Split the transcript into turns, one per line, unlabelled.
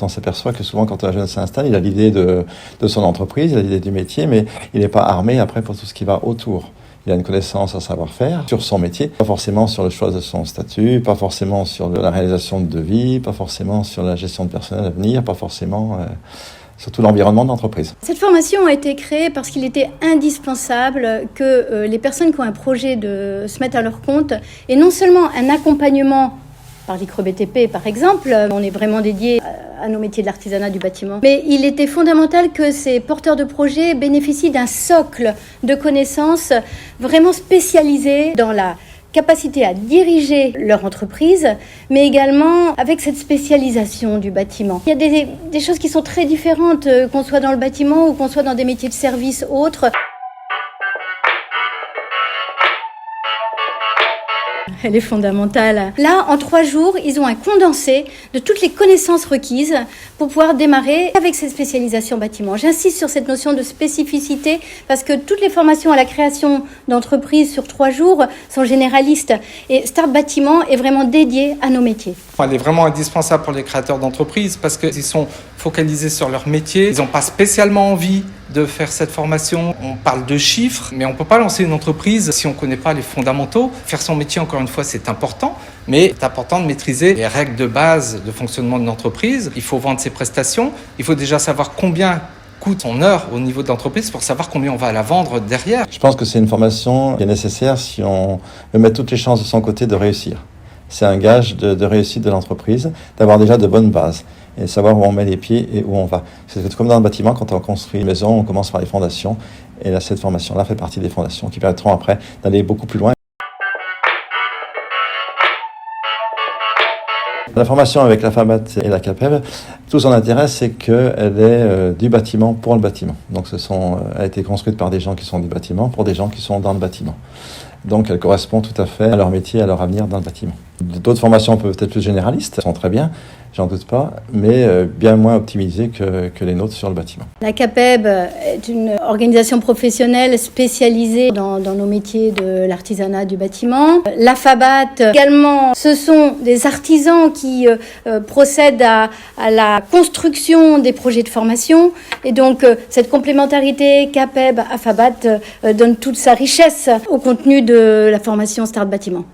On s'aperçoit que souvent quand un jeune s'installe, il a l'idée de son entreprise, il a l'idée du métier, mais il n'est pas armé après pour tout ce qui va autour. Il a une connaissance, un savoir-faire sur son métier, pas forcément sur le choix de son statut, pas forcément sur la réalisation de devis, pas forcément sur la gestion de personnel à venir, pas forcément sur tout l'environnement de l'entreprise.
Cette formation a été créée parce qu'il était indispensable que les personnes qui ont un projet de se mettre à leur compte aient non seulement un accompagnement par l'ICRE-BTP par exemple, on est vraiment dédié à nos métiers de l'artisanat du bâtiment. Mais il était fondamental que ces porteurs de projets bénéficient d'un socle de connaissances vraiment spécialisées dans la capacité à diriger leur entreprise, mais également avec cette spécialisation du bâtiment. Il y a des choses qui sont très différentes, qu'on soit dans le bâtiment ou qu'on soit dans des métiers de service autres. Elle est fondamentale. Là, en 3 jours, ils ont un condensé de toutes les connaissances requises pour pouvoir démarrer avec cette spécialisation bâtiment. J'insiste sur cette notion de spécificité parce que toutes les formations à la création d'entreprises sur 3 jours sont généralistes et Start Bâtiment est vraiment dédié à nos métiers.
Elle est vraiment indispensable pour les créateurs d'entreprises parce qu'ils sont focalisés sur leur métier. Ils n'ont pas spécialement envie de faire cette formation. On parle de chiffres, mais on ne peut pas lancer une entreprise si on ne connaît pas les fondamentaux. Faire son métier, encore une fois, c'est important, mais c'est important de maîtriser les règles de base de fonctionnement d'une entreprise. Il faut vendre ses prestations. Il faut déjà savoir combien coûte son heure au niveau de l'entreprise pour savoir combien on va la vendre derrière.
Je pense que c'est une formation qui est nécessaire si on veut mettre toutes les chances de son côté de réussir. C'est un gage de réussite de l'entreprise, d'avoir déjà de bonnes bases et savoir où on met les pieds et où on va. C'est comme dans un bâtiment, quand on construit une maison, on commence par les fondations. Et là, cette formation-là fait partie des fondations qui permettront après d'aller beaucoup plus loin. La formation avec la FABAT et la CAPEB, tout son intérêt, c'est qu'elle est du bâtiment pour le bâtiment. Donc elle a été construite par des gens qui sont du bâtiment pour des gens qui sont dans le bâtiment. Donc elle correspond tout à fait à leur métier, à leur avenir dans le bâtiment. D'autres formations peuvent être plus généralistes, sont très bien, j'en doute pas, mais bien moins optimisées que les nôtres sur le bâtiment.
La CAPEB est une organisation professionnelle spécialisée dans nos métiers de l'artisanat du bâtiment. La FABAT également, ce sont des artisans qui procèdent à la construction des projets de formation. Et donc cette complémentarité CAPEB à FABAT donne toute sa richesse au contenu de la formation Start Bâtiment.